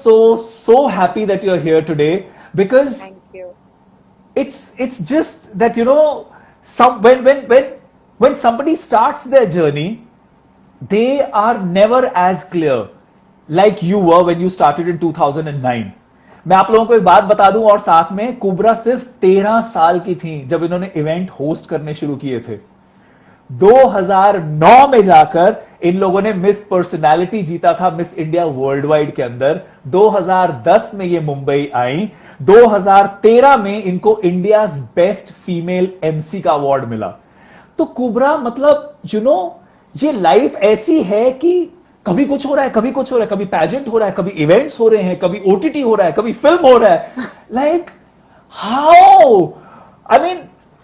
so happy that you're here today because Thank you. it's just that some when somebody starts their journey, they are never as clear like you were when you started in 2009. मैं आप लोगों को एक बात बता दूं, और साथ में कुबरा सिर्फ 13 साल की थी जब इन्होंने इवेंट होस्ट करने शुरू किए थे। 2009 में जाकर इन लोगों ने मिस पर्सनालिटी जीता था मिस इंडिया वर्ल्ड वाइड के अंदर। 2010 में ये मुंबई आई। 2013 में इनको इंडिया बेस्ट फीमेल एमसी का अवार्ड मिला। तो कुबरा मतलब ये लाइफ ऐसी है कि कभी कुछ हो रहा है, कभी कुछ हो रहा है, कभी पैजेंट हो रहा है, कभी इवेंट्स हो रहे हैं, कभी ओटीटी हो रहा है, कभी फिल्म हो रहा है। Like how, I mean,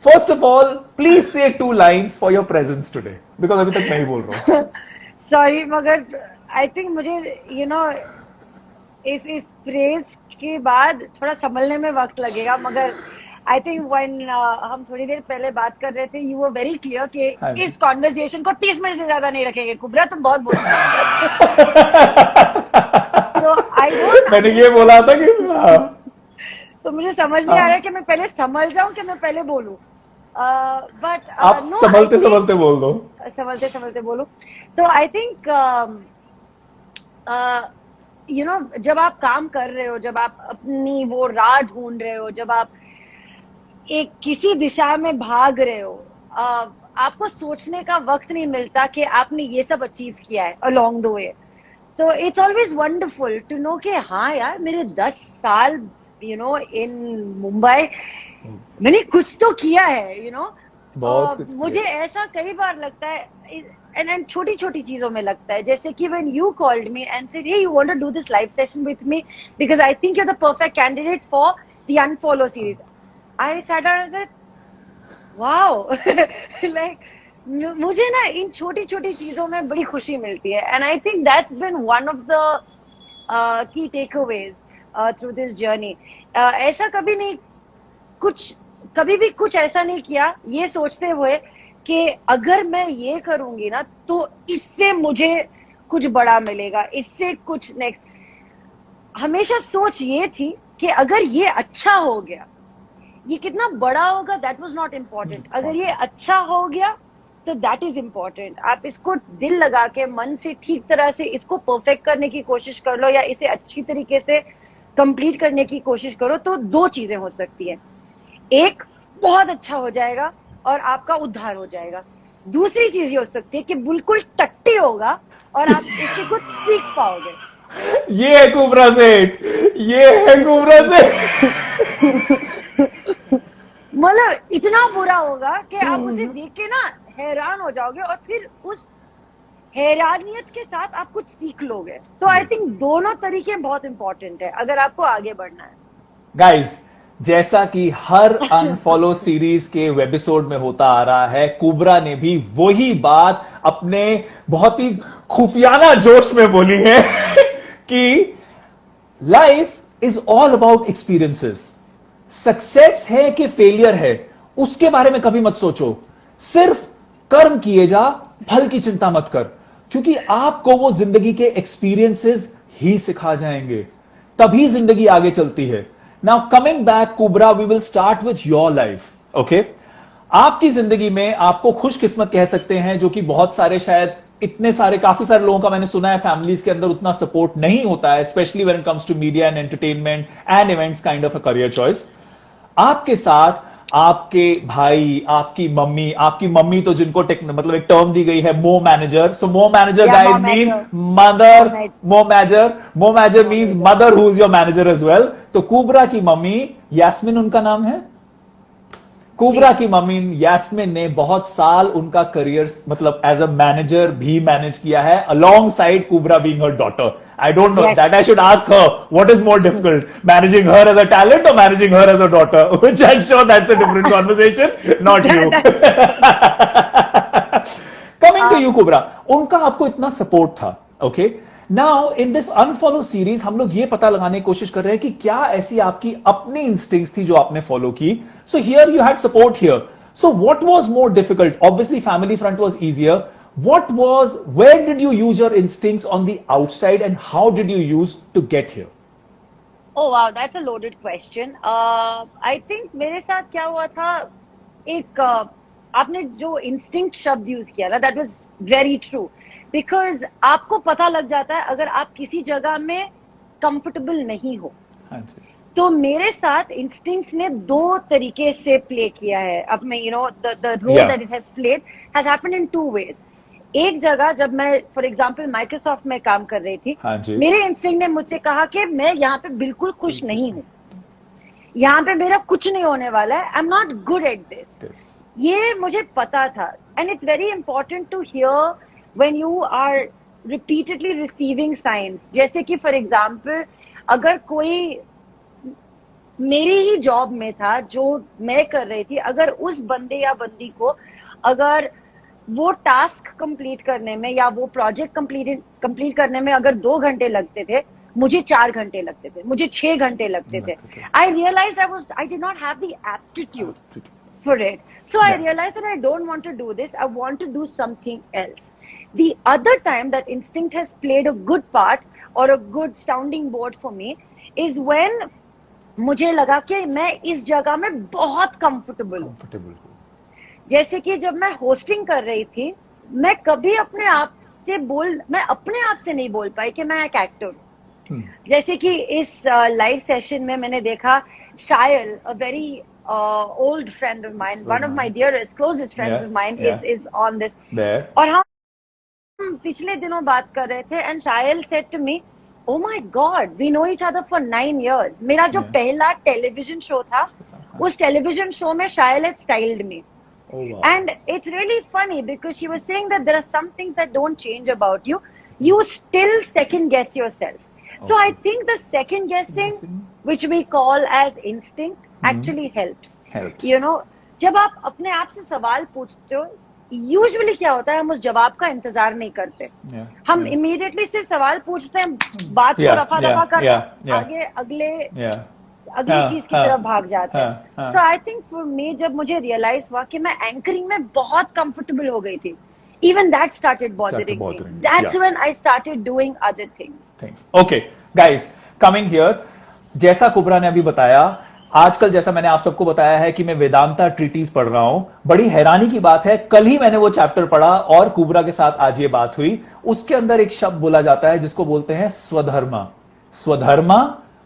first of all please से 2 lines for your presence today, because अभी तक मैं ही बोल रहा हूं। सॉरी, मगर आई थिंक मुझे इस फ्रेज के बाद थोड़ा संभलने में वक्त लगेगा। मगर आई थिंक व्हेन हम थोड़ी देर पहले बात कर रहे थे, यू वर वेरी क्लियर कि इस कॉन्वर्सेशन को 30 मिनट से ज्यादा नहीं रखेंगे। कुबरा, तुम बहुत बोल रहे हो। मैंने ये बोला था कि तो मुझे समझ नहीं आ रहा है कि मैं पहले संभल जाऊं कि मैं पहले बोलूं। बट आप संभलते संभलते बोल दो। संभलते संभलते बोलो। तो आई थिंक जब आप काम कर रहे हो, जब आप अपनी वो राह ढूंढ रहे हो, जब आप एक किसी दिशा में भाग रहे हो, आपको सोचने का वक्त नहीं मिलता कि आपने ये सब अचीव किया है अलोंग द वे। तो it's always wonderful to know कि हाँ यार, मेरे 10 साल इन मुंबई मैंने कुछ तो किया है। मुझे ऐसा कई बार लगता है, एंड छोटी छोटी चीजों में लगता है, जैसे कि when you called me and said hey, you want to do this live session with me because I think you are the perfect candidate for the unfollow series. I sat down and said wow, like मुझे ना इन छोटी छोटी चीजों में बड़ी खुशी मिलती है। And I think that's been one of the key takeaways through this journey. ऐसा कभी भी कुछ ऐसा नहीं किया ये सोचते हुए कि अगर मैं ये करूंगी ना तो इससे मुझे कुछ बड़ा मिलेगा, इससे कुछ नेक्स्ट। हमेशा सोच ये थी कि अगर ये अच्छा हो गया, ये कितना बड़ा होगा दैट वाज नॉट इम्पोर्टेंट। अगर ये अच्छा हो गया तो दैट इज इम्पोर्टेंट। आप इसको दिल लगा के, मन से, ठीक तरह से इसको परफेक्ट करने की कोशिश कर लो, या इसे अच्छी तरीके से कंप्लीट करने की कोशिश करो, तो 2 चीजें हो सकती है। एक, बहुत अच्छा हो जाएगा और आपका उद्धार हो जाएगा। दूसरी चीज ये हो सकती है कि बिल्कुल टट्टी होगा और आप इससे कुछ सीख पाओगे। ये है कुबरा सेठ, ये है कुबरा सेठ। मतलब इतना बुरा होगा कि आप उसे देख के ना हैरान हो जाओगे और फिर उस हैरानियत के साथ आप कुछ सीख लोगे। तो आई थिंक दोनों तरीके बहुत इंपॉर्टेंट है अगर आपको आगे बढ़ना है। गाइस, जैसा कि हर अनफॉलो सीरीज के वेबिसोड में होता आ रहा है, कुबरा ने भी वही बात अपने बहुत ही खुफियाना जोश में बोली है कि life is all about experiences. Success है कि फेलियर है, उसके बारे में कभी मत सोचो। सिर्फ कर्म किए जा, फल की चिंता मत कर, क्योंकि आपको वो जिंदगी के एक्सपीरियंसेस ही सिखा जाएंगे, तभी जिंदगी आगे चलती है। Now coming back Kubra, we will start with your life. Okay, आपकी जिंदगी में आपको खुशकिस्मत कह सकते हैं, जो कि बहुत सारे, शायद काफी सारे लोगों का मैंने सुना है फैमिलीज के अंदर उतना सपोर्ट नहीं होता है, especially when it comes to media and entertainment and events kind of a career choice. आपके साथ आपके भाई, आपकी मम्मी तो जिनको मतलब एक टर्म दी गई है, मो manager. So mom manager guys means mother. Mom manager means mother who is your manager as well. तो कुबरा की मम्मी यास्मिन उनका नाम है। कुबरा की मम्मी यास्मिन ने बहुत साल उनका करियर मतलब एज अ मैनेजर भी मैनेज किया है, alongside Kubra being her daughter. I don't know. Yes. That I should ask her. What is more difficult, managing her as a talent or managing her as a daughter? Which I'm sure that's a different conversation, not you. Coming to you, Kubra. उनका आपको इतना support था, okay? Now in this unfollow series हम लोग ये पता लगाने की कोशिश कर रहे हैं कि क्या ऐसी आपकी अपनी इंस्टिंक्ट्स थी जो आपने फॉलो की. So here you had support here. So what was more difficult? Obviously family front was easier. Where did you use your instincts on the outside and how did you use to get here? Oh wow, that's a loaded question. I think मेरे साथ क्या हुआ था, एक आपने जो instinct शब्द use किया ना, that was very true. Because आपको पता लग जाता है अगर आप किसी जगह में कंफर्टेबल नहीं हो. हाँ जी. तो मेरे साथ इंस्टिंक्ट ने दो तरीके से प्ले किया है. अब मैं the role Yeah. that it has played has happened in two ways. एक जगह जब मैं फॉर एग्जाम्पल माइक्रोसॉफ्ट में काम कर रही थी, हाँ जी. मेरे इंस्टिंक्ट ने मुझसे कहा कि मैं यहाँ पे बिल्कुल खुश नहीं हूँ, यहाँ पे मेरा कुछ नहीं होने वाला है, I am not good at this. Yes. ये मुझे पता था. And it's very important to hear when you are repeatedly receiving signs. जैसे कि फॉर एग्जाम्पल अगर कोई मेरी ही जॉब में था जो मैं कर रही थी, अगर उस बंदे या बंदी को अगर वो टास्क कंप्लीट करने में या वो प्रोजेक्ट कंप्लीट करने में अगर 2 घंटे लगते थे, मुझे 4 घंटे लगते थे, मुझे 6 घंटे लगते थे. I realise I did not have the aptitude for it. So I realized that I don't want to do this. I want to do something else. The other time that instinct has played a good part or a good sounding board for me is when मुझे लगा कि मैं इस जगह में बहुत comfortable हूँ. जैसे कि जब मैं होस्टिंग कर रही थी, मैं कभी अपने आप से नहीं बोल पाई कि मैं एक एक्टर हूँ. जैसे कि इस लाइव सेशन में मैंने देखा Shayal, a very old friend of mine, one of my dearest, closest friends of mine is on this. और हम पिछले दिनों बात कर रहे थे and Shayal said to me, oh my God, we know each other for 9 years. मेरा जो पहला टेलीविजन शो था, उस टेलीविजन शो में Shayal had styled me. Oh, wow. And it's really funny because she was saying that there are some things that don't change about you. You still second guess yourself. So I think the second guessing, which we call as instinct, actually helps. You know, जब आप अपने आप से सवाल पूछते हो, usually क्या होता है, हम उस जवाब का इंतजार नहीं करते. हम इमीडिएटली सिर्फ सवाल पूछते हैं, बात को रफा दफा करते आगे अगली चीज की तरफ भाग जाते हैं. सो आई थिंक फॉर मी जब मुझे रियलाइज हुआ कि मैं एंकरिंग में बहुत कंफर्टेबल हो गई थी, even that started bothering me. That's when I started doing other things. Okay, guys, coming here, जैसा कुबरा ने अभी बताया, आजकल जैसा मैंने आप सबको बताया है कि मैं वेदांता ट्रीटीज पढ़ रहा हूं. बड़ी हैरानी की बात है, कल ही मैंने वो चैप्टर पढ़ा और कुबरा के साथ आज ये बात हुई. उसके अंदर एक शब्द बोला जाता है जिसको बोलते हैं स्वधर्मा. स्वधर्मा,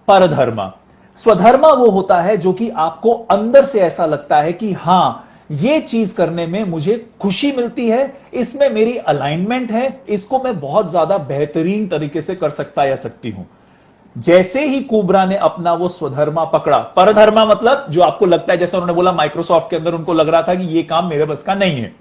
परधर्मा. स्वधर्मा वो होता है जो कि आपको अंदर से ऐसा लगता है कि हां, ये चीज करने में मुझे खुशी मिलती है, इसमें मेरी अलाइनमेंट है, इसको मैं बहुत ज्यादा बेहतरीन तरीके से कर सकता या सकती हूं. जैसे ही कुबरा ने अपना वो स्वधर्मा पकड़ा, परधर्मा मतलब जो आपको लगता है, जैसे उन्होंने बोला माइक्रोसॉफ्ट के अंदर उनको लग रहा था कि ये काम मेरे बस का नहीं है.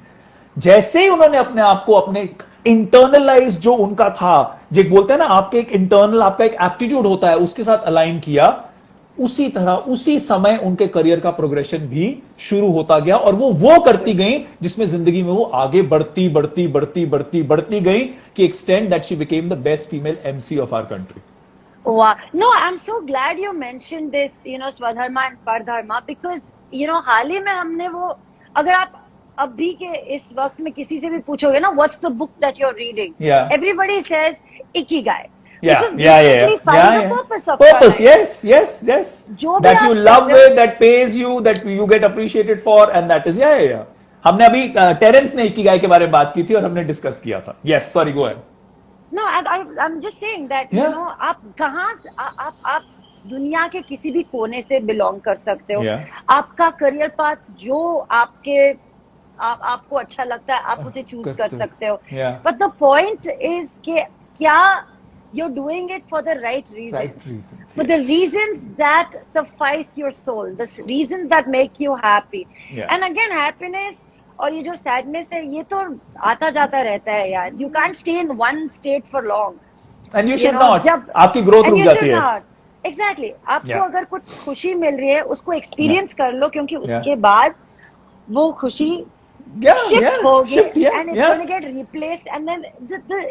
जैसे ही उन्होंने अपने आप को अपने इंटरनलाइज जो उनका था, जो बोलते हैं ना आपके एक इंटरनल आपका एक एप्टीट्यूड होता है, उसके साथ अलाइन किया, उसी तरह उसी समय उनके करियर का प्रोग्रेशन भी शुरू होता गया और वो करती गई जिसमें जिंदगी में वो आगे बढ़ती गई कि extent that she became the best female MC of our country. Wow. No, I'm so glad you mentioned this, Swadharma and Pardharma, because, हाल ही में हमने वो, अगर आप अभी के इस वक्त में किसी से भी पूछोगे ना, what's the book that you're reading? Yeah. Everybody says Ikigai. Yeah. The purpose of purpose. Yes. That you love it, that pays you, that you get appreciated for, and that is हमने अभी Terrence ने Ikigai के बारे में बात की थी और हमने डिस्कस किया था. Yes, sorry, go ahead. No, I'm just saying that आप कहाँ आप दुनिया के किसी भी कोने से बिलोंग कर सकते हो. आपका करियर पाथ जो आपको अच्छा लगता है, आप उसे चूज कर सकते हो. बट द पॉइंट इज कि क्या you're doing it for the right reasons. For the reasons that suffice your soul, the reasons that make you happy. And again, happiness और ये जो सैडनेस है, ये तो आता जाता रहता है यार. You can't stay in one state for long. And you should not. आपकी ग्रोथ रुक जाती है. Exactly. आपको अगर कुछ खुशी मिल रही है, उसको एक्सपीरियंस कर लो, क्योंकि उसके बाद वो खुशी shift होगी and it's going to get replaced, and then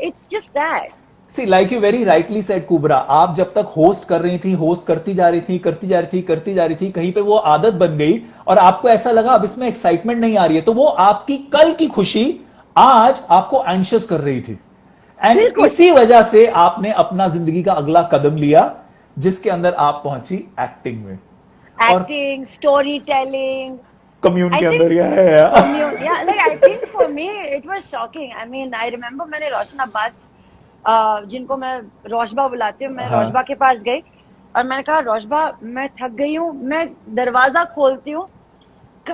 it's just that. See, like you very rightly said, कुबरा, आप जब तक होस्ट कर रही थी, होस्ट करती जा रही थी, कहीं पे वो आदत बन गई और आपको ऐसा लगा अब इसमें एक्साइटमेंट नहीं आ रही है, तो वो आपकी कल की खुशी आज आपको एंशियस कर रही थी. एंड इसी वजह से आपने अपना जिंदगी का अगला कदम लिया, जिसके अंदर आप पहुंची एक्टिंग में और Acting, storytelling. कम्यून I के think अंदर यह है यार। yeah, like I think for me it was shocking. I mean, I remember मैंने रोशन अब्बास जिनको मैं रोशबा बुलाती हूँ, मैं हाँ। रोशबा के पास गई और मैंने कहा रोशबा मैं थक गई हूँ, मैं दरवाजा खोलती हूँ,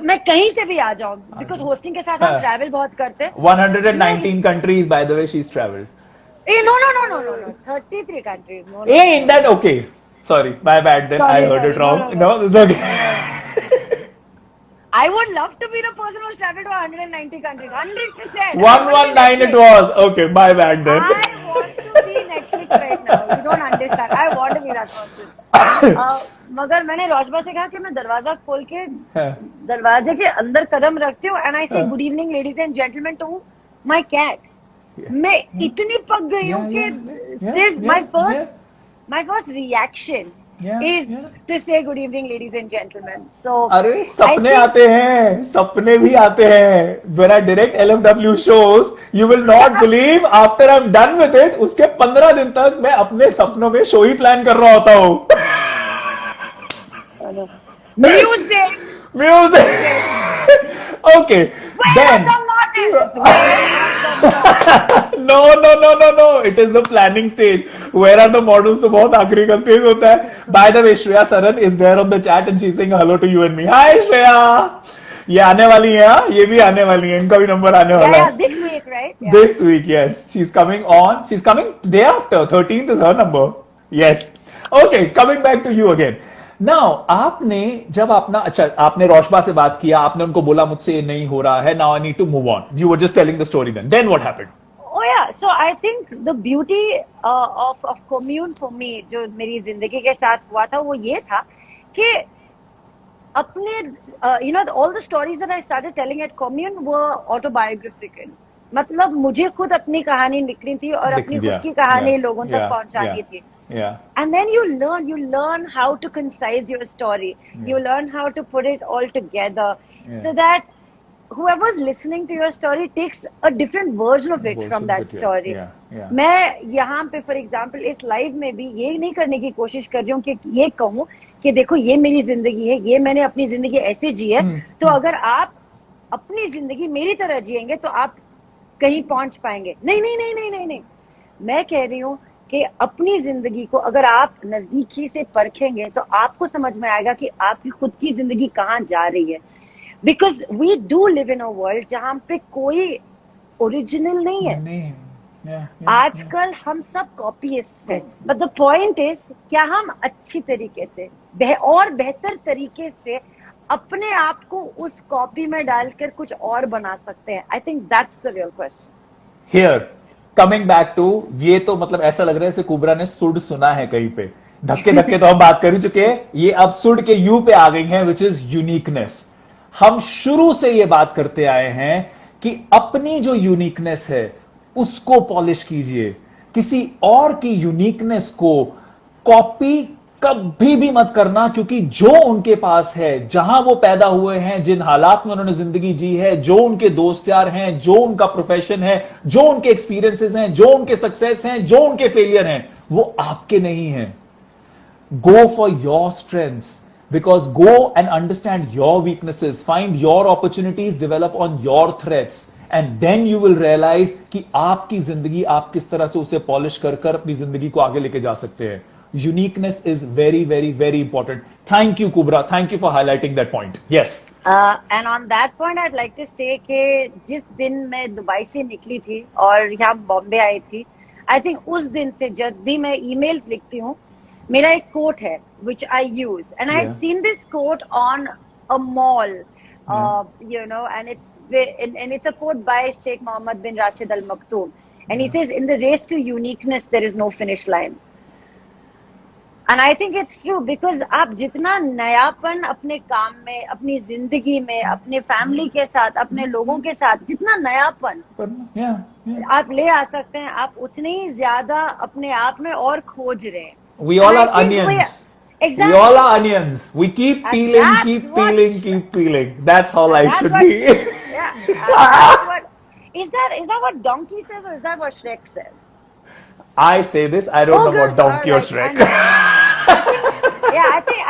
मैं कहीं से भी आ जाऊँ, बिकॉज होस्टिंग के साथ हम हाँ। ट्रैवल बहुत करते हैं। 119 countries, by the way, she's traveled. No, 33 countries. No. Hey, in that, okay. Sorry, my bad then. I heard it wrong. No, it's okay. I would love to be the person who's traveled to 190 countries. 100%. 119 it was. Okay, my bad then. I want to be Netflix right now. You don't understand. I want to be that person. मगर मैंने रोशबा से कहा कि मैं दरवाजा खोल के हाँ। दरवाजे के अंदर कदम रखती हूँ एंड आई से हाँ। Good evening ladies and gentleman to my cat. मैं इतनी पक गई हूँ कि सिर्फ my first reaction is to say good evening ladies and gentlemen. So अरे सपने आते हैं, सपने भी आते हैं. When I direct LFW shows, you will not believe after I'm done with it, उसके 15 दिन तक मैं अपने सपनों में शो ही प्लान कर रहा होता हूँ. Music. Okay. Then. No. It is the planning stage. Where are the models? तो बहुत आखिरी का स्टेज होता है. By the way, Shreya Saran is there on the chat and she's saying hello to you and me. Hi Shreya. ये आने वाली है, हाँ? ये भी आने वाली है. इनका भी नंबर आने वाला है. This week, right? Yeah. This week, yes. She's coming on. She's coming day after. 13th is her number. Yes. Okay, coming back to you again. Now, आपने जब अपना अच्छा आपने रोशबा से बात किया, आपने उनको बोला मुझसे ये नहीं हो रहा है. Now I need to move on. You were just telling the story then. Then what happened? Oh yeah, so I think the beauty of commune for me जो मेरी जिंदगी के साथ हुआ था वो ये था कि अपने all the stories that I started telling at commune were autobiographical. मतलब मुझे खुद अपनी कहानी लिखनी थी और अपनी खुद की कहानी लोगों तक पहुंचानी थी. Yeah. And then you learn how to concise your story. Yeah. You learn how to put it all together so that whoever's listening to your story takes a different version of it from that story. Yeah. मैं यहाँ पे for example इस live में भी ये नहीं करने की कोशिश कर रही हूँ कि ये कहूँ कि देखो ये मेरी जिंदगी है, ये मैंने अपनी जिंदगी ऐसे जी है, तो अगर आप अपनी जिंदगी मेरी तरह जिएंगे तो आप कहीं पहुंच पाएंगे. नहीं. मैं कह रही हूँ कि अपनी जिंदगी को अगर आप नजदीकी से परखेंगे तो आपको समझ में आएगा कि आपकी खुद की जिंदगी कहाँ जा रही है. Because we do live in a world जहां पे कोई ओरिजिनल नहीं है. आजकल हम सब कॉपीइस्ट हैं. बट द पॉइंट इज क्या हम अच्छी तरीके से और बेहतर तरीके से अपने आप को उस कॉपी में डालकर कुछ और बना सकते हैं. I think that's the real question here. Coming back to ये तो मतलब ऐसा लग रहा है जैसे कुबरा ने सुड सुना है कहीं पे. धक्के तो हम बात कर ही चुके हैं. ये अब सुड के यू पे आ गई हैं विच इज यूनिकनेस. हम शुरू से ये बात करते आए हैं कि अपनी जो यूनिकनेस है उसको पॉलिश कीजिए. किसी और की यूनिकनेस को कॉपी कभी भी मत करना, क्योंकि जो उनके पास है, जहां वो पैदा हुए हैं, जिन हालात में उन्होंने जिंदगी जी है, जो उनके दोस्त यार हैं, जो उनका प्रोफेशन है, जो उनके एक्सपीरियंसेस हैं, जो उनके सक्सेस हैं, जो उनके फेलियर हैं, वो आपके नहीं हैं. Go for your strengths. Because go and understand your weaknesses, find your opportunities, develop on your threats, and then you will realize कि आपकी जिंदगी आप किस तरह से उसे पॉलिश कर अपनी जिंदगी को आगे लेके जा सकते हैं. Uniqueness is very, very, very important. Thank you, Kubra. Thank you for highlighting that point. Yes. And on that point, I'd like to say कि जिस दिन मैं दुबई से निकली थी और यहाँ बॉम्बे आई थी, I think उस दिन से जब भी मैं emails लिखती हूँ, मेरा एक कोट है which I use, and I had seen this quote on a mall, and it's a quote by Sheikh Mohammed bin Rashid Al Maktoum, and he says, "In the race to uniqueness, there is no finish line." And I think it's true because आप जितना नयापन अपने काम में, अपनी जिंदगी में, अपने फैमिली के साथ, अपने लोगों के साथ जितना नयापन आप ले आ सकते हैं, आप उतने ही ज्यादा अपने आप में और खोज रहे हैं. We all are onions. Exactly. We all are onions. We keep peeling, keep peeling. That's how life should be. Yeah. Is that what Donkey says or is that what Shrek says? I say this, I don't know about Ogres Donkey are or like Shrek. yeah, I think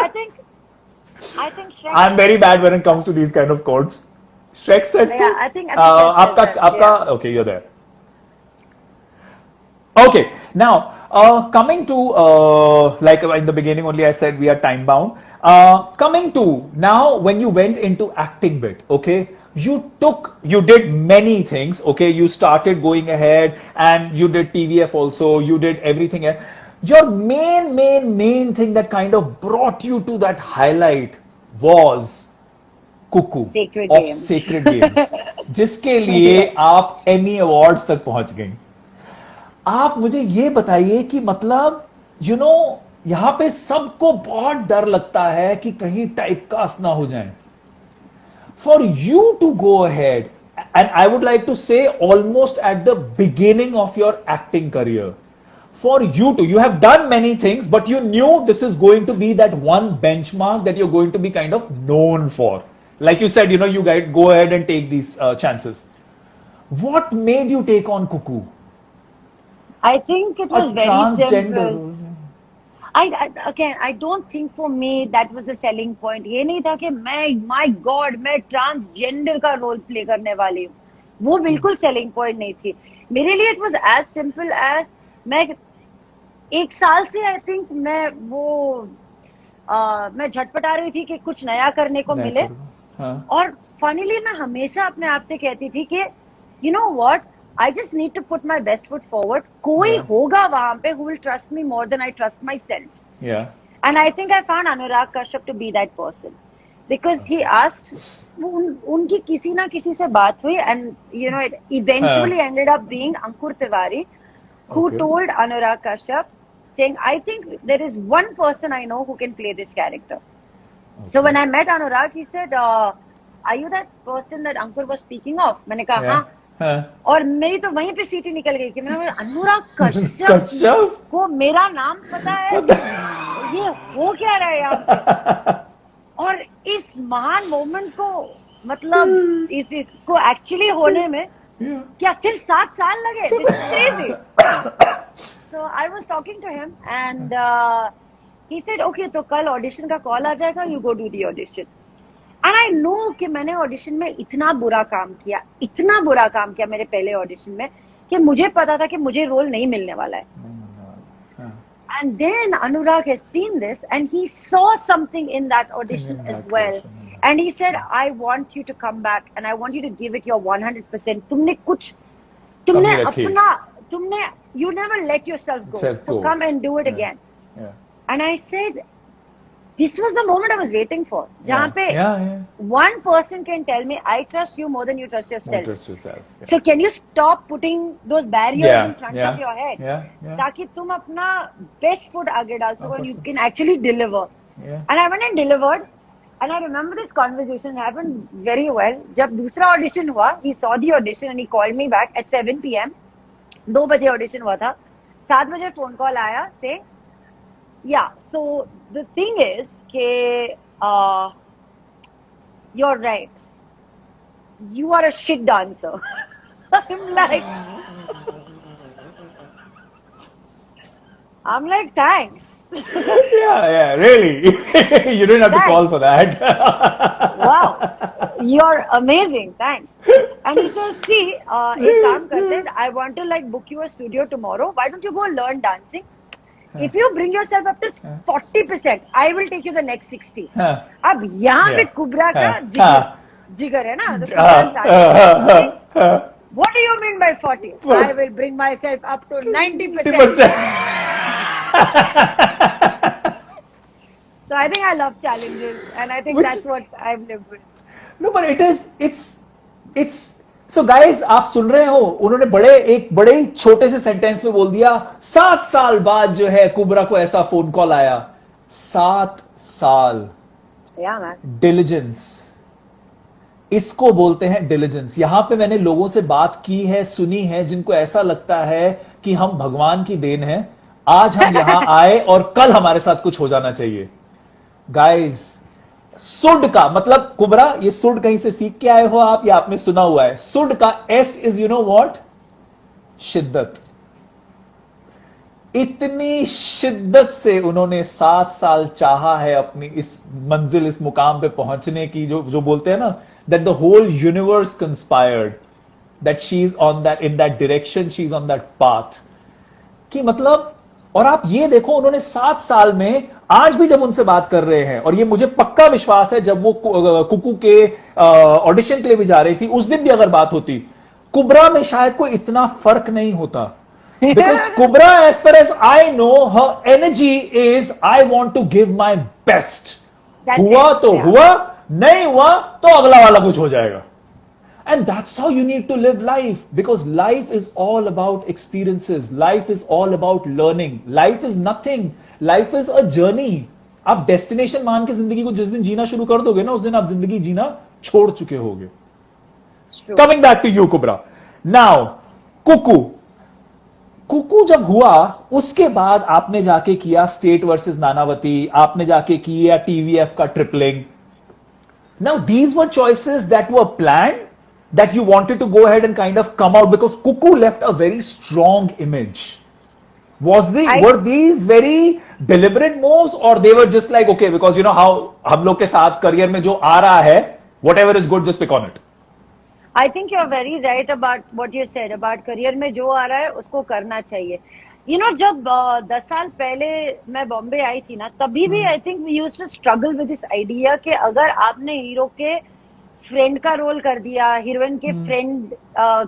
Shrek. I'm very bad when it comes to these kind of quotes. Shrek said Yeah, so. I think that says that. Yeah. Okay, you're there. Okay, now coming to like in the beginning only I said we are time bound. Coming to now when you went into acting bit, okay, you did many things. Okay, you started going ahead and you did TVF also. You did everything. Your main thing that kind of brought you to that highlight was Kukoo Sacred of Games. Sacred games, जिसके लिए Yeah. आप Emmy awards तक पहुंच गई। आप मुझे ये बताइए कि मतलब यहां पे सबको बहुत डर लगता है कि कहीं टाइपकास्ट ना हो जाए। For you to go ahead and I would like to say almost at the beginning of your acting career, for you have done many things, but you knew this is going to be that one benchmark that you're going to be kind of known for. Like you said, you guys go ahead and take these chances. What made you take on Cuckoo? I think it A was very transgender simple. role. I don't think for me that was the selling point. ये नहीं था कि my God, मैं transgender का role play करने वाली हूँ। वो बिल्कुल selling point नहीं थी। मेरे लिए it was as simple as मैं एक साल से आई थिंक मैं झटपटा रही थी कि कुछ नया करने को मिले। हाँ. और फनीली मैं हमेशा अपने आप से कहती थी कि you know what, I just need to put my best foot forward. कोई होगा वहां पे who will trust me more than I trust myself. And I think I found Anurag Kashyap to be that person because he asked, उनकी किसी ना किसी से बात हुई and it eventually ended up being Ankur Tiwari who told Anurag Kashyap, saying, I think there is one person I know who can play this character. Okay. So when I met Anurag, he said, are you that person that Ankur was speaking of? मैंने कहा हाँ। और मेरी तो वहीं पे सीटी निकल गई कि मैंने अनुराग कश्यप को मेरा नाम पता है, ये हो क्या रहा है यहाँ पे। और इस महान मोमेंट को मतलब इसको एक्चुअली होने में क्या सिर्फ 7 साल लगे? This is crazy. So I was talking to him and he said, okay, तो कल ऑडिशन का कॉल आ जाएगा, you go do the audition. And I know कि मैंने ऑडिशन में इतना बुरा काम किया मेरे पहले ऑडिशन में कि मुझे पता था कि मुझे रोल नहीं मिलने वाला है। And then Anurag has seen this and he saw something in that audition as well. And he said, I want you to come back and I want you to give it your 100%. You never let yourself go. So come and do it again. Yeah. And I said, this was the moment I was waiting for. Jahan pe one person can tell me, I trust you more than you trust yourself. Yeah. So can you stop putting those barriers in front of your head? Taki tum apna best foot aage dal sako and you can actually deliver. And I went and delivered. And I remember this conversation happened very well. जब दूसरा audition हुआ, he saw the audition and he called me back at 7 p.m. 2 बजे audition हुआ था, 7 बजे phone call आया से, yeah. So the thing is कि you're right. You are a shit dancer. I'm like thanks. yeah, really. You didn't have to call for that. Wow, you're amazing. Thanks. And he says, see, एक काम करते हैं, I want to like book you a studio tomorrow. Why don't you go learn dancing? If you bring yourself up to 40%, I will take you the next 60. अब यहाँ पे कुबरा का जिगर है ना? What do you mean by 40? I will bring myself up to 90%. So I think I love challenges, and I think that's what I've lived with. No, but it's so guys, आप सुन रहे हो, उन्होंने एक बड़े छोटे से सेंटेंस में बोल दिया 7 साल बाद जो है कुबरा को ऐसा फोन कॉल आया। 7 साल। Yeah, man. डिलिजेंस, इसको बोलते हैं डिलिजेंस। यहां पे मैंने लोगों से बात की है, सुनी है, जिनको ऐसा लगता है कि हम भगवान की देन है, आज हम यहां आए और कल हमारे साथ कुछ हो जाना चाहिए। गाइस, सुड का मतलब कुबरा, ये सुड कहीं से सीख के आए हो आप या आपने सुना हुआ है? सुड का S is you know what? शिद्दत। इतनी शिद्दत से उन्होंने 7 साल चाहा है अपनी इस मंजिल, इस मुकाम पे पहुंचने की, जो जो बोलते हैं ना, that the whole universe conspired, that she is on that, in that direction, she is on that path, कि मतलब, और आप ये देखो उन्होंने 7 साल में, आज भी जब उनसे बात कर रहे हैं, और ये मुझे पक्का विश्वास है जब वो कुकू के ऑडिशन के लिए भी जा रही थी, उस दिन भी अगर बात होती, कुबरा में शायद कोई इतना फर्क नहीं होता, because Kubra, as far as I know, her energy is I want to give my best. हुआ तो हुआ, नहीं हुआ तो अगला वाला कुछ हो जाएगा। And that's how you need to live life, because life is all about experiences. Life is all about learning. Life is nothing. Life is a journey. आप डेस्टिनेशन मान के जिंदगी को जिस दिन जीना शुरू कर दोगे ना, उस दिन आप जिंदगी जीना छोड़ चुके होगे। Coming back to you, Kubra. Now, Kuku, Kuku जब हुआ, उसके बाद आपने जाके किया स्टेट वर्सेस नानावती, आपने जाके किया टीवीएफ का tripling. Now, these were choices that were planned, that you wanted to go ahead and kind of come out, because Cuckoo left a very strong image. Were these very deliberate moves, or they were just like, okay, because you know how हम लोग के साथ career में जो आ रहा है, whatever is good, just pick on it. I think you're very right about what you said about career में जो आ रहा है उसको करना चाहिए। You know, जब 10 साल पहले मैं बॉम्बे आई थी ना, तभी भी I think we used to struggle with this idea कि अगर आपने हीरो के फ्रेंड का रोल कर दिया, हीरोइन के फ्रेंड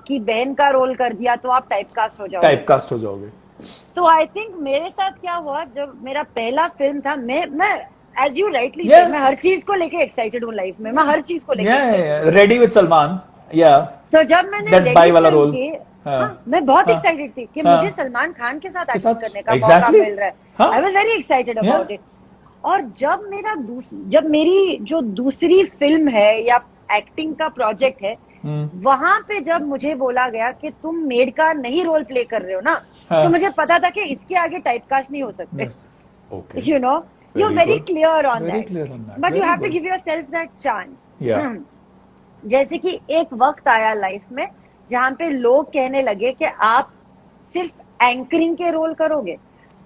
की बहन का रोल कर दिया, तो आप टाइपकास्ट हो जाओगे। टाइपकास्ट हो जाओगे। तो आई थिंक मेरे साथ क्या हुआ, जब मेरा पहला फिल्म था, मैं एज यू राइटली सेड, मैं हर चीज को लेके एक्साइटेड हूँ लाइफ में, मैं हर चीज को लेके रेडी विद सलमान, या तो जब मैंने बाई वाला रोल, मैं बहुत एक्साइटेड थी कि मुझे सलमान खान के साथ एक्टिंग करने का मौका मिल रहा है। I was very excited about it. और जब मेरी जो दूसरी फिल्म है या एक्टिंग का प्रोजेक्ट है, वहां पे जब मुझे बोला गया कि तुम मेड का नहीं रोल प्ले कर रहे हो ना, तो मुझे पता था कि इसके आगे टाइपकास्ट नहीं हो सकते। You know, you are very clear on that, but you have to give yourself that chance. जैसे कि एक वक्त आया लाइफ में जहां पे लोग कहने लगे कि आप सिर्फ एंकरिंग के रोल करोगे,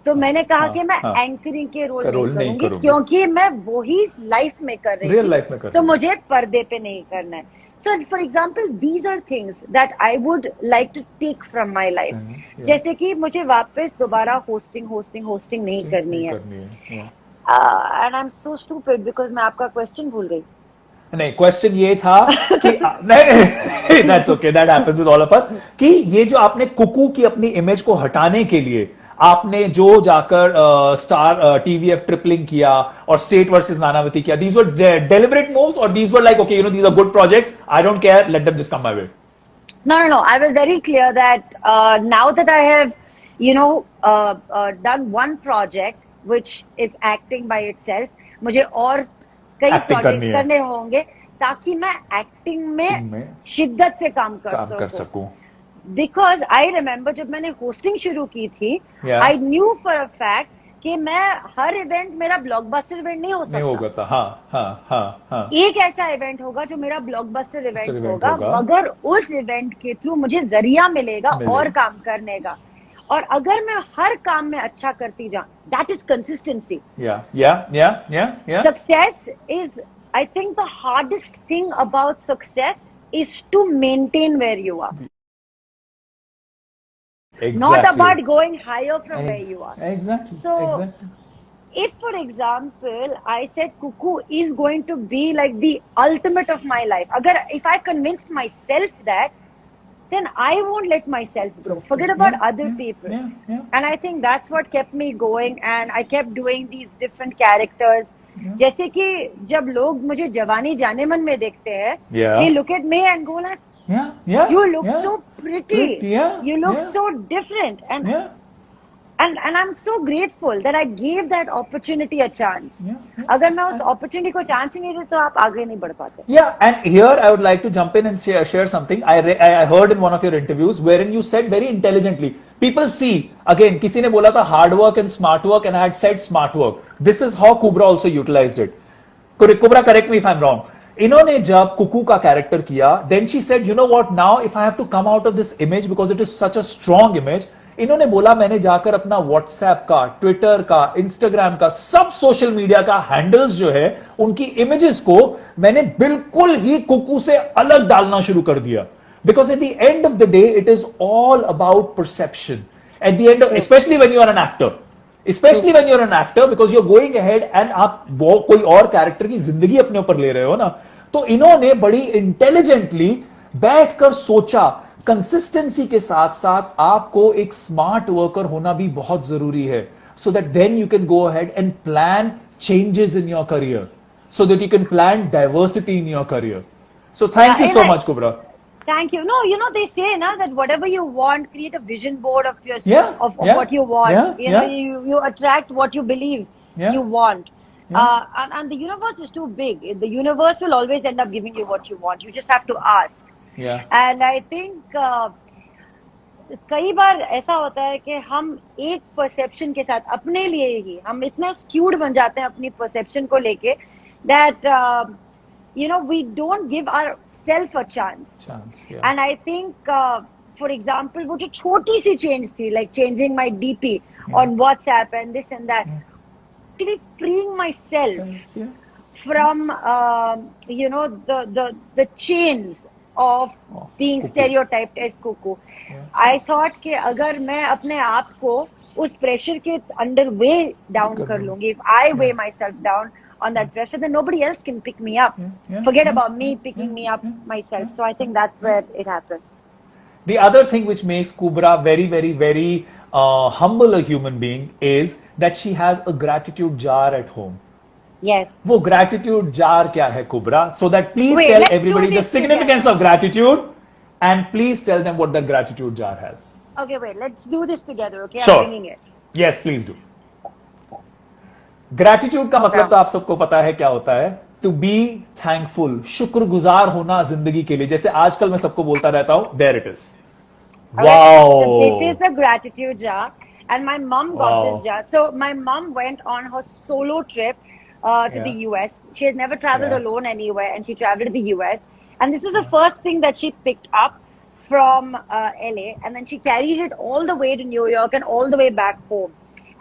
तो मैंने कहा कि मैं एंकरिंग के रोल नहीं करूंगी, क्योंकि मैं वही लाइफ में कर रही हूँ, रियल लाइफ में तो मुझे पर्दे पे नहीं करना है। So for example, these are things that I would like to take from my life. जैसे कि मुझे वापस दोबारा होस्टिंग नहीं करनी है। And I am so stupid because मैं आपका क्वेश्चन भूल गई। नहीं, क्वेश्चन ये था कि नहीं, that's okay, that happens with all of us, कि ये जो आपने कुकू की अपनी इमेज को हटाने के लिए आपने जो जाकर स्टार टीवीएफ ट्रिपलिंग किया और स्टेट वर्सेस नानावती किया, these were deliberate moves, or these were like, okay, you know, these are good projects, I don't care, let them just come my way? No, I was very clear that now that I have, you know, done one project which is acting by itself, मुझे और कई projects करने होंगे ताकि मैं acting में शिद्दत से काम कर सकूं। बिकॉज आई रिमेम्बर जब मैंने होस्टिंग शुरू की थी, I knew for a fact कि मैं हर इवेंट मेरा ब्लॉकबस्टर इवेंट नहीं हो सकता। नहीं होगा, हाँ। एक ऐसा इवेंट होगा जो मेरा ब्लॉकबस्टर इवेंट होगा, मगर उस इवेंट के थ्रू मुझे जरिया मिलेगा और काम करने का। और अगर मैं हर काम में अच्छा करती जाऊं, that is consistency. Success is, I think the hardest thing about success is to maintain where you are. Exactly. Not about going higher from where you are. Exactly. So, if for example, I said Cuckoo is going to be like the ultimate of my life, if I convinced myself that, then I won't let myself grow. Forget about other people. And I think that's what kept me going, and I kept doing these different characters. जैसे कि जब लोग मुझे जवानी जाने मन में देखते हैं, they look at me and go like, you look so pretty. You look so different, and I'm so grateful that I gave that opportunity a chance. अगर मैं उस opportunity को chance ही नहीं देता, तो आप आगे नहीं बढ़ पाते। And here I would like to jump in and share something I heard in one of your interviews wherein you said very intelligently, people see, again, किसी ने बोला था hard work and smart work, and I had said smart work. This is how Kubra also utilized it. Kubra, correct me if I'm wrong. इन्होंने जब कुकू का character किया, then she said, you know what, now if I have to come out of this image because it is such a strong image, इन्होंने बोला मैंने जाकर अपना WhatsApp का, ट्विटर का, इंस्टाग्राम का, सब सोशल मीडिया का हैंडल्स जो है उनकी इमेजेस को मैंने बिल्कुल ही कुकू से अलग डालना शुरू कर दिया, because at the end of the day it is all about perception. At the end, especially when you are an actor, especially when you are an actor, because you are going ahead and आप वो कोई और character की जिंदगी अपने ऊपर ले रहे हो ना. तो इन्होंने बड़ी इंटेलिजेंटली बैठकर सोचा, कंसिस्टेंसी के साथ साथ आपको एक स्मार्ट वर्कर होना भी बहुत जरूरी है, so that then you can go ahead and plan changes in your career, so that you can plan diversity in your career. So thank you so much, Kubra. Thank you. No, you know, they say now that whatever you want, create a vision board of your of what you want. You know, you attract what you believe you want. And the universe is too big. The universe will always end up giving you what you want. You just have to ask. And I think कई बार ऐसा होता है कि हम एक perception के साथ अपने लिए ही हम इतना स्क्यूड बन जाते हैं अपनी परसेप्शन को लेके, that you know, we don't give ourself a chance. And I think for example वो जो छोटी सी change थी, like changing my DP on WhatsApp and this and that, actually freeing myself from you know, the chains of being stereotyped as cuckoo. I thought कि अगर मैं अपने आप को उस प्रेशर के अंडर weigh down कर लूंगी, if I weigh myself down on that pressure, then nobody else can pick me up. Forget about me picking me up myself. So I think that's where it happened. The other thing which makes Kubra very, very, very humble a human being is that she has a gratitude jar at home. Yes. वो gratitude jar क्या है, Kubra? So that please tell everybody the significance of gratitude, and please tell them what that gratitude jar has. Okay, wait. Let's do this together. Okay, sure. I'm bringing it. Yes, please do. Gratitude का मतलब तो आप सबको पता है क्या होता है, टू बी थैंकफुल, शुक्रगुजार होना जिंदगी के लिए. जैसे आजकल मैं सबको बोलता रहता हूं, there it is. Wow, this is the gratitude jar and my mom got this jar. So my mom went on her solo trip to the US. She has never traveled alone anywhere, and she traveled to the US, and this was the first thing that she picked up from LA, and then she carried it all the way to New York and all the way back home.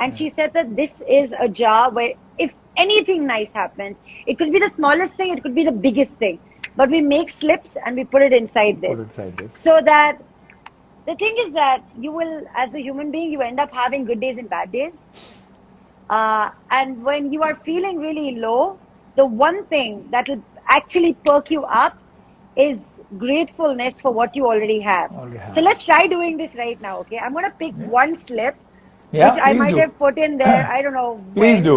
And she said that this is a jar where if anything nice happens, it could be the smallest thing, it could be the biggest thing, but we make slips and we put it inside this. So that the thing is that you will, as a human being, you end up having good days and bad days. And when you are feeling really low, the one thing that will actually perk you up is gratefulness for what you already have. So let's try doing this right now, okay? I'm going to pick one slip. Which I might have put in there. I don't know. Please do.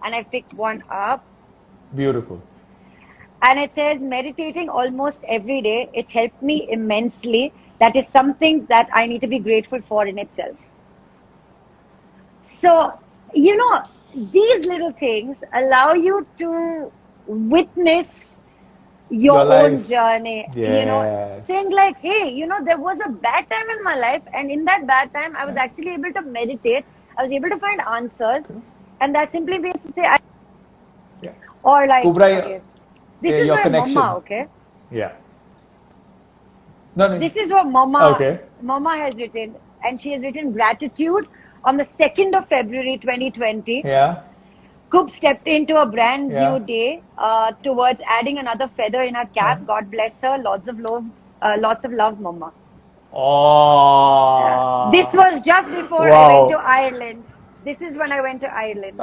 And I picked one up. Beautiful. And it says, meditating almost every day. It's helped me immensely. That is something that I need to be grateful for in itself. So, you know, these little things allow you to witness your own journey. You know, saying like, hey, you know, there was a bad time in my life, and in that bad time I was actually able to meditate, I was able to find answers, and that simply means to say or like, Kubra, okay, this is my mama, okay? No, this is what mama has written, and she has written gratitude on the 2nd of February 2020. Coop stepped into a brand new day towards adding another feather in her cap. God bless her. Lots of love, Mama. Oh. This was just before I went to Ireland. This is when I went to Ireland.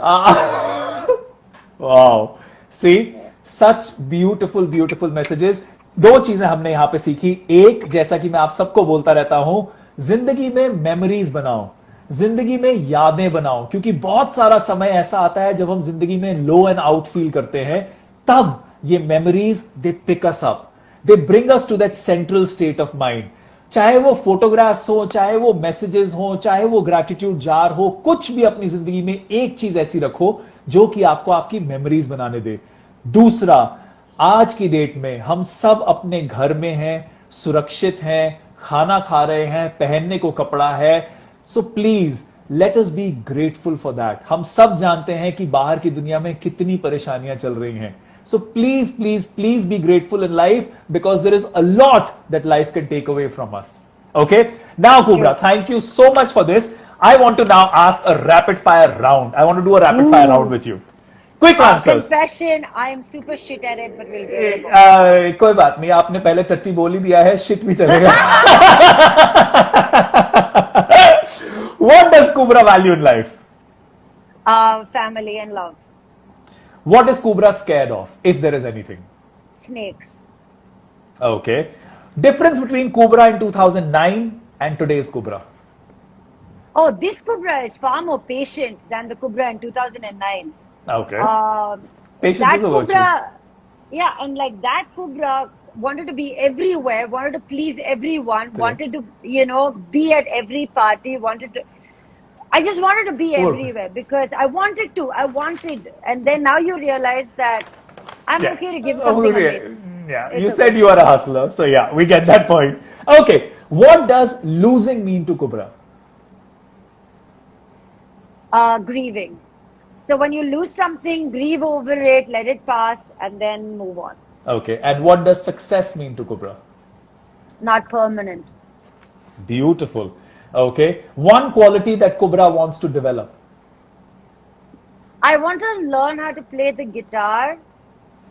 Wow. See, such beautiful, beautiful messages. दो चीजें हमने यहां पे सीखी. एक, जैसा कि मैं आप सबको बोलता रहता हूं, जिंदगी में मेमोरीज बनाओ, जिंदगी में यादें बनाओ, क्योंकि बहुत सारा समय ऐसा आता है जब हम जिंदगी में लो एंड आउट फील करते हैं, तब ये memories they pick us up, they bring us to that central state of mind. चाहे वो फोटोग्राफ्स हो, चाहे वो मैसेजेस हो, चाहे वो ग्रैटिट्यूड जार हो, कुछ भी अपनी जिंदगी में एक चीज ऐसी रखो जो कि आपको आपकी मेमोरीज बनाने दे. दूसरा, आज की डेट में हम सब अपने घर में हैं, सुरक्षित हैं, खाना खा रहे हैं, पहनने को कपड़ा है. So please let us be grateful for that. हम सब जानते हैं कि बाहर की दुनिया में कितनी परेशानियां चल रही हैं. So please please please be grateful in life, because there is a lot that life can take away from us. Okay. Now, Kubra, thank you so much for this. I want to now ask a rapid fire round. I want to do a rapid fire round with you. Quick answers. Confession, I am super shit at it, but we'll give it a go. कोई बात नहीं, आपने पहले टट्टी बोल ही दिया है, shit भी चलेगा. What does Kubra value in life? Family and love. What is Kubra scared of, if there is anything? Snakes. Okay. Difference between Kubra in 2009 and today's Kubra? Oh, this Kubra is far more patient than the Kubra in 2009. Okay. Patience That is a virtue. Kubra, yeah, and like that Kubra wanted to be everywhere, wanted to please everyone, wanted to, be at every party, I just wanted to be everywhere because I wanted, and then now you realize that I'm okay to give something away. Yeah, It's you okay. said you are a hustler, so yeah, we get that point. Okay, what does losing mean to Kubra? Grieving. So when you lose something, grieve over it, let it pass, and then move on. Okay, and what does success mean to Kubra? Not permanent. Beautiful. Okay, one quality that Kubra wants to develop. I want to learn how to play the guitar.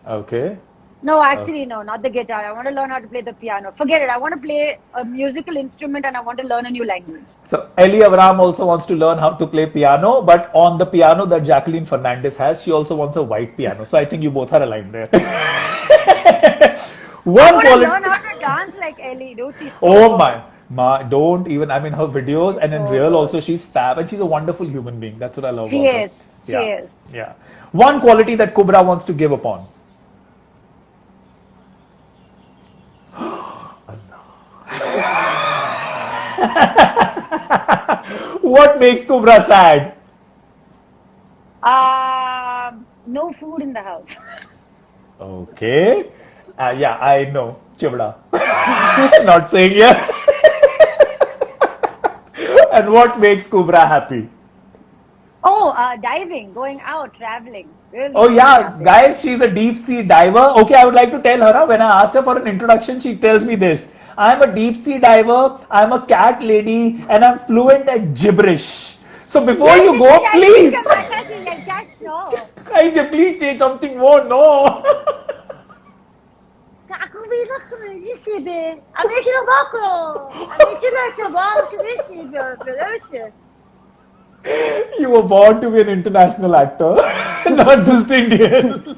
Okay. No, actually, no, not the guitar. I want to learn how to play the piano. Forget it. I want to play a musical instrument and I want to learn a new language. So Ellie Avram also wants to learn how to play piano, but on the piano that Jacqueline Fernandez has, she also wants a white piano. So I think you both are aligned there. I want to learn how to dance like Ellie, dude. She's so Oh good. my, don't even. I mean, her videos and in So real good. also, she's fab and she's a wonderful human being. That's what I love She about her. is. She Yeah. is. Yeah. One quality that Kubra wants to give upon. What makes Kubra sad? No food in the house. Okay. Yeah, I know. Chivda. Not saying yeah. And what makes Kubra happy? Oh, diving, going out, traveling. Really Oh yeah, happy. guys, she's a deep sea diver. Okay, I would like to tell her, when I asked her for an introduction, she tells me this. I'm a deep sea diver, I'm a cat lady, and I'm fluent at gibberish. So before you go, please, No. please say something more. No. You were born to be an international actor, not just Indian.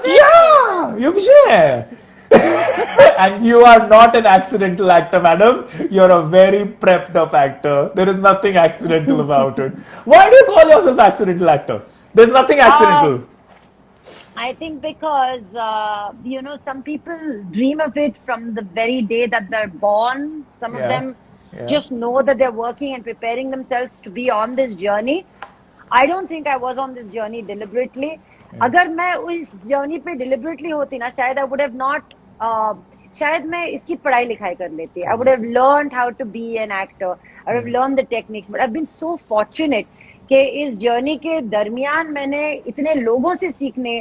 Yeah, you share. And you are not an accidental actor, madam. You're a very prepped up actor. There is nothing accidental about it. Why do you call yourself accidental actor? There's nothing accidental. I think because, some people dream of it from the very day that they're born. Some of Yeah. them Yeah. just know that they're working and preparing themselves to be on this journey. I don't think I was on this journey deliberately. अगर मैं उस journey पे deliberately होती ना, शायद I would have not, शायद मैं इसकी पढ़ाई लिखाई कर लेती. I would have learned how to be an actor. I would have learned the techniques. But I've been so fortunate कि इस journey के दरमियान मैंने इतने लोगों से सीखने,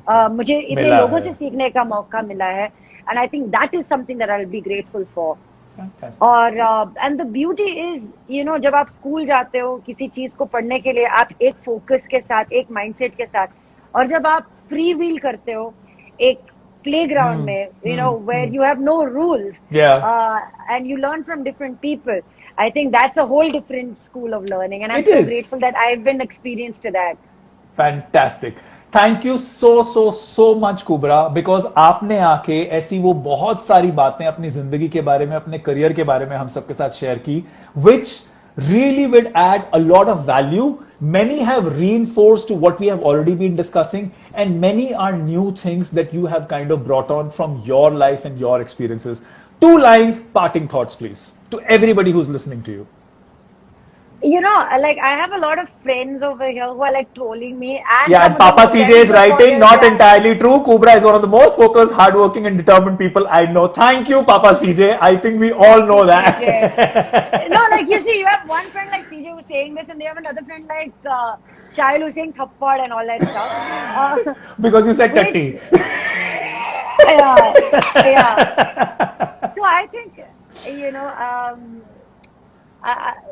मुझे इतने मिला लोगों है. से सीखने का मौका मिला है. And I think that is something that I'll be grateful for. Fantastic. और एंड द ब्यूटी इज जब आप स्कूल जाते हो किसी चीज को पढ़ने के लिए, आप एक फोकस के साथ, एक माइंडसेट के साथ, और जब आप फ्री व्हील करते हो एक प्लेग्राउंड में, where you have no rules and you learn from different people, I think that's a whole different school of learning and I am It so is. Grateful that I have been experienced to that. Fantastic. Thank you so much Kubra, because आपने आके ऐसी वो बहुत सारी बातें अपनी जिंदगी के बारे में, अपने करियर के बारे में हम सबके साथ शेयर की, विच really would add a lot of value. Many have reinforced to what we have already been discussing, and many are new things that you have kind of brought on from your life and your experiences. 2 lines, parting thoughts, please, to everybody who's listening to you. Like I have a lot of friends over here who are like trolling me, and Yeah, some and of them Papa are CJ very is writing, supportive. not Yeah. entirely true. Kubra is one of the most focused, hardworking, and determined people I know. Thank you, Papa CJ. I think we all know that. CJ. No, like you see, you have one friend like CJ who's saying this, and they have another friend like Shahil who's saying thappad and all that stuff. Because you said Which- Tatti. Yeah. I think, you know,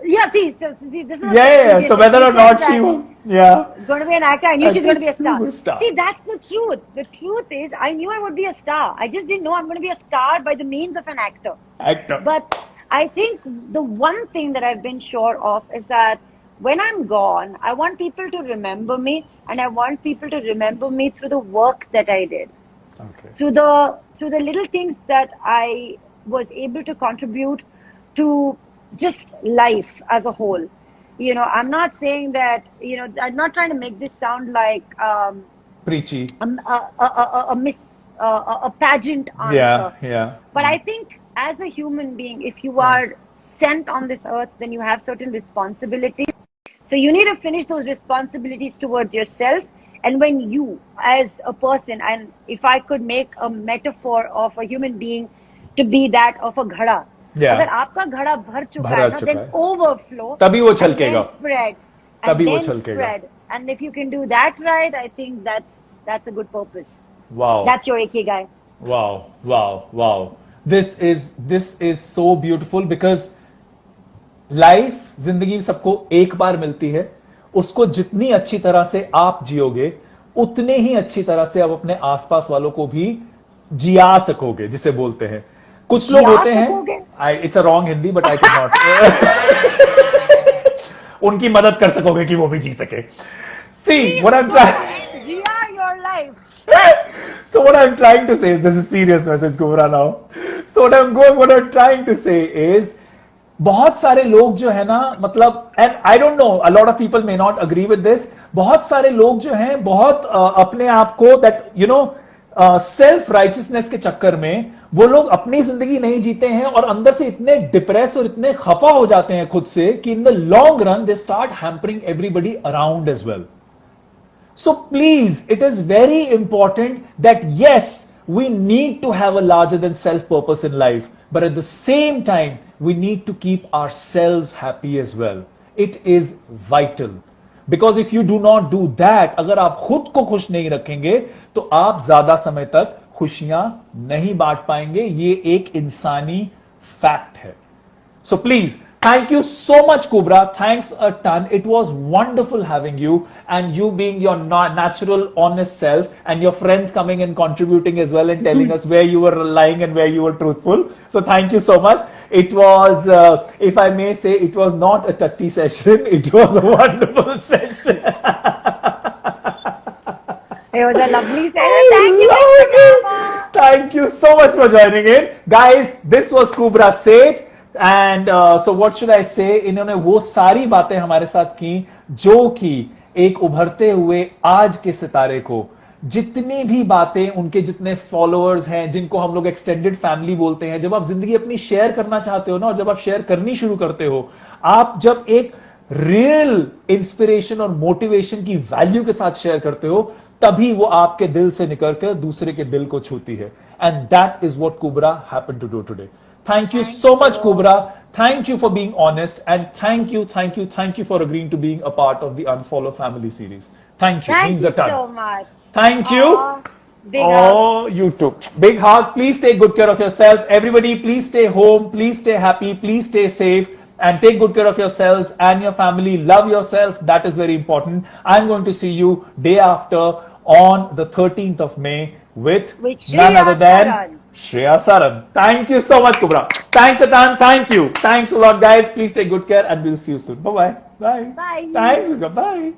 yeah, see, this is what Yeah. Sanjay So said. whether He or said not that she was, yeah. going to be an actor, I knew she was going to be a star. Good star. See, that's the truth. The truth is, I knew I would be a star. I just didn't know I'm going to be a star by the means of an actor. Actor. But I think the one thing that I've been sure of is that when I'm gone, I want people to remember me, and I want people to remember me through the work that I did, Okay. through the little things that I was able to contribute to just life as a whole. You know, I'm not saying that, you know, I'm not trying to make this sound like Preachy. a pageant answer. Yeah. But I think as a human being, if you are sent on this earth, then you have certain responsibilities. So you need to finish those responsibilities towards yourself. And when you, as a person, and if I could make a metaphor of a human being to be that of a घड़ा, Yeah. अगर आपका घड़ा भर चुका भरा है ना, चुका then है। overflow, तभी वो and then छलकेगा। spread, तभी and वो then छलकेगा। spread. And if you can do that right, I think that's a good purpose. Wow. That's your ikigai. Wow. This is so beautiful because life जिंदगी में सबको एक बार मिलती है, उसको जितनी अच्छी तरह से आप जियोगे उतने ही अच्छी तरह से आप अपने आसपास वालों को भी जिया सकोगे, जिसे बोलते हैं। कुछ लोग जिया होते सकोगे? हैं, it's a wrong Hindi but I can not, उनकी मदद कर सकोगे कि वो भी जी सके। See what I am trying, जिया your life. So what I'm trying to say is, this is serious message, Kubra now. So what I'm trying to say is, बहुत सारे लोग जो है ना, मतलब, and I don't know, a lot of people may not agree with this, बहुत सारे लोग जो हैं बहुत अपने आप को that you know self righteousness के चक्कर में वो लोग अपनी जिंदगी नहीं जीते हैं और अंदर से इतने डिप्रेस और इतने खफा हो जाते हैं खुद से कि in the long run they start hampering everybody around as well. So please, it is very important that yes, we need to have a larger than self purpose in life, but at the same time, we need to keep ourselves happy as well. It is vital. Because if you do not do that, अगर आप खुद को खुश नहीं रखेंगे, तो आप ज्यादा समय तक खुशियां नहीं बांट पाएंगे. ये एक इंसानी फैक्ट है. So please, thank you so much, Kubra. Thanks a ton. It was wonderful having you, and you being your natural, honest self, and your friends coming and contributing as well and telling us where you were lying and where you were truthful. So thank you so much. It was, if I may say, it was not a tutty session. It was a wonderful session. It was a lovely session. Thank you, Mr. Sharma. Thank you so much for joining in. Guys, this was Kubra Seth. And so what should I से, इन्होंने वो सारी बातें हमारे साथ की जो कि एक उभरते हुए आज के सितारे को, जितनी भी बातें, उनके जितने फॉलोअर्स हैं, जिनको हम लोग एक्सटेंडेड फैमिली बोलते हैं, जब आप जिंदगी अपनी शेयर करना चाहते हो ना, और जब आप शेयर करनी शुरू करते हो, आप जब एक रियल इंस्पिरेशन और मोटिवेशन की वैल्यू के साथ शेयर करते हो, तभी वो आपके दिल से निकलकर दूसरे के दिल को छूती है. And that is what Kubra happened to do today. Thank you so much, Kubra. Thank you for being honest, and thank you for agreeing to being a part of the Unfollow Family series. Thank you. Thank Means you a ton. so much. Thank you. Big hug. Oh, you too. Big hug. Please take good care of yourself. Everybody, please stay home. Please stay happy. Please stay safe. And take good care of yourselves and your family. Love yourself. That is very important. I'm going to see you day after on the 13th of May with none other than Shreya Saran. Thank you so much, Kubra. Thanks, Atan. Thank you. Thanks a lot, guys. Please take good care and we'll see you soon. Bye-bye. Bye. Bye. Thanks, Kubra. Bye.